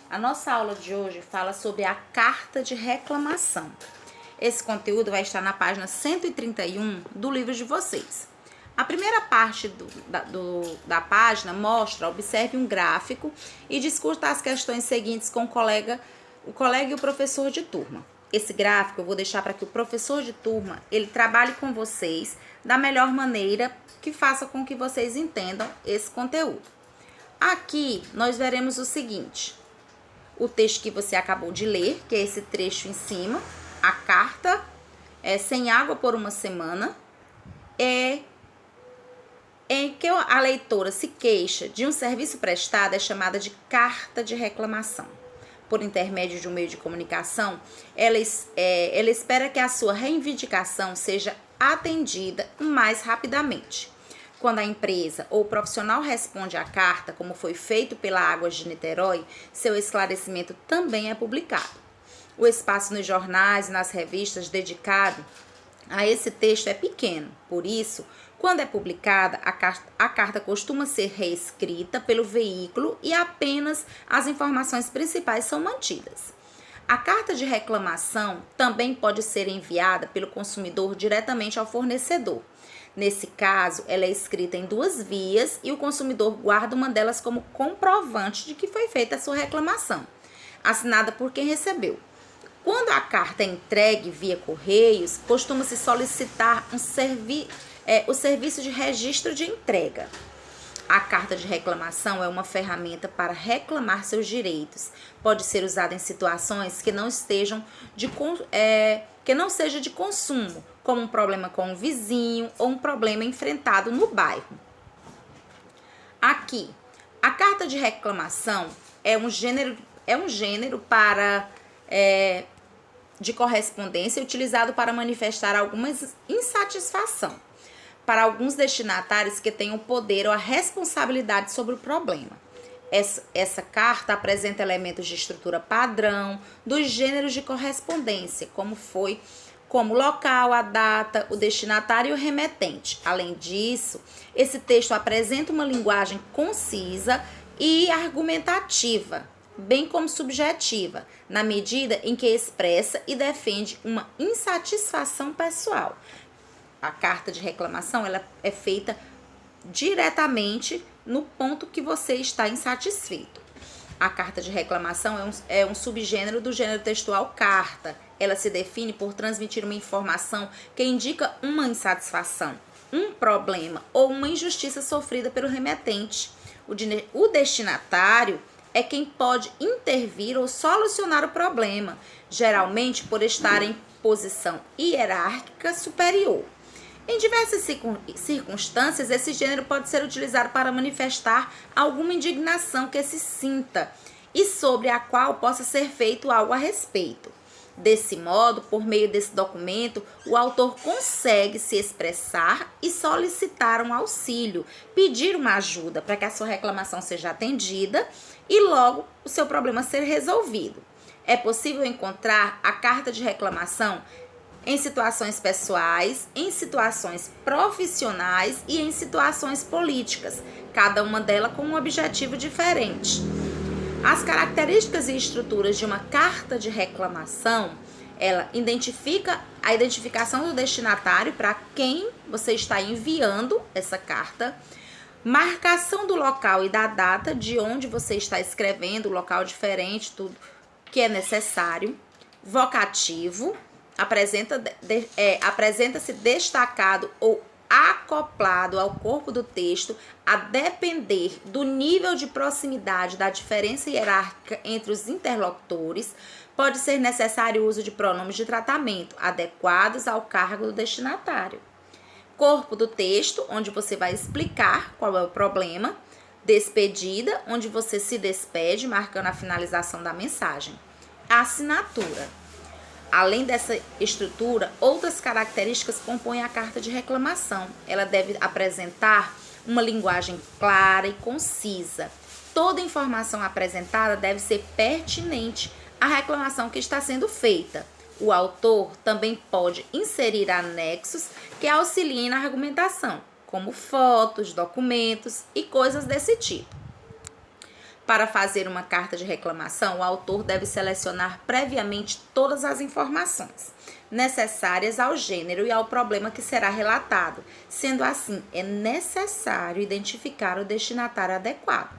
A nossa aula de hoje fala sobre a carta de reclamação. Esse conteúdo vai estar na página 131 do livro de vocês. A primeira parte da página mostra, observe um gráfico e discuta as questões seguintes com o colega e o professor de turma. Esse gráfico eu vou deixar para que o professor de turma ele trabalhe com vocês da melhor maneira que faça com que vocês entendam esse conteúdo. Aqui nós veremos o seguinte: o texto que você acabou de ler, que é esse trecho em cima, a carta sem água por uma semana, em que a leitora se queixa de um serviço prestado, é chamada de carta de reclamação. Por intermédio de um meio de comunicação, ela espera que a sua reivindicação seja atendida mais rapidamente. Quando a empresa ou o profissional responde à carta, como foi feito pela Águas de Niterói, seu esclarecimento também é publicado. O espaço nos jornais e nas revistas dedicado a esse texto é pequeno, por isso, quando é publicada, a carta costuma ser reescrita pelo veículo e apenas as informações principais são mantidas. A carta de reclamação também pode ser enviada pelo consumidor diretamente ao fornecedor. Nesse caso, ela é escrita em duas vias e o consumidor guarda uma delas como comprovante de que foi feita a sua reclamação, assinada por quem recebeu. Quando a carta é entregue via correios, costuma-se solicitar o serviço de registro de entrega. A carta de reclamação é uma ferramenta para reclamar seus direitos. Pode ser usada em situações que não seja de consumo, como um problema com um vizinho ou um problema enfrentado no bairro. Aqui, a carta de reclamação é um gênero de correspondência utilizado para manifestar alguma insatisfação para alguns destinatários que têm o poder ou a responsabilidade sobre o problema. Essa carta apresenta elementos de estrutura padrão dos gêneros de correspondência, como o local, a data, o destinatário e o remetente. Além disso, esse texto apresenta uma linguagem concisa e argumentativa, bem como subjetiva, na medida em que expressa e defende uma insatisfação pessoal. A carta de reclamação ela é feita diretamente no ponto que você está insatisfeito. A carta de reclamação é um subgênero do gênero textual carta. Ela se define por transmitir uma informação que indica uma insatisfação, um problema ou uma injustiça sofrida pelo remetente. O destinatário é quem pode intervir ou solucionar o problema, geralmente por estar em posição hierárquica superior. Em diversas circunstâncias, esse gênero pode ser utilizado para manifestar alguma indignação que se sinta e sobre a qual possa ser feito algo a respeito. Desse modo, por meio desse documento, o autor consegue se expressar e solicitar um auxílio, pedir uma ajuda para que a sua reclamação seja atendida e logo o seu problema ser resolvido. É possível encontrar a carta de reclamação em situações pessoais, em situações profissionais e em situações políticas, cada uma delas com um objetivo diferente. As características e estruturas de uma carta de reclamação, ela identifica a identificação do destinatário para quem você está enviando essa carta, marcação do local e da data de onde você está escrevendo, local diferente, tudo que é necessário, vocativo, apresenta-se destacado ou acoplado ao corpo do texto a depender do nível de proximidade da diferença hierárquica entre os interlocutores. Pode ser necessário o uso de pronomes de tratamento adequados ao cargo do destinatário. Corpo do texto, onde você vai explicar qual é o problema. Despedida, onde você se despede, marcando a finalização da mensagem. Assinatura. Além dessa estrutura, outras características compõem a carta de reclamação. Ela deve apresentar uma linguagem clara e concisa. Toda informação apresentada deve ser pertinente à reclamação que está sendo feita. O autor também pode inserir anexos que auxiliem na argumentação, como fotos, documentos e coisas desse tipo. Para fazer uma carta de reclamação, o autor deve selecionar previamente todas as informações necessárias ao gênero e ao problema que será relatado. Sendo assim, é necessário identificar o destinatário adequado.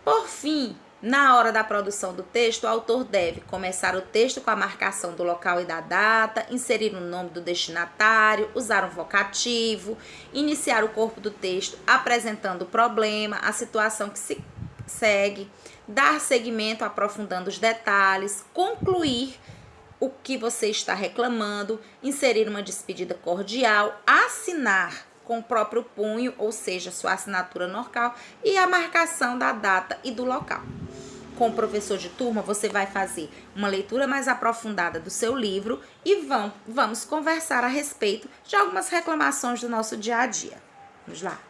Por fim, na hora da produção do texto, o autor deve começar o texto com a marcação do local e da data, inserir o nome do destinatário, usar um vocativo, iniciar o corpo do texto apresentando o problema, a situação que se segue, dar seguimento aprofundando os detalhes, concluir o que você está reclamando, inserir uma despedida cordial, assinar com o próprio punho, ou seja, sua assinatura normal, e a marcação da data e do local. Com o professor de turma, você vai fazer uma leitura mais aprofundada do seu livro e vamos conversar a respeito de algumas reclamações do nosso dia a dia. Vamos lá?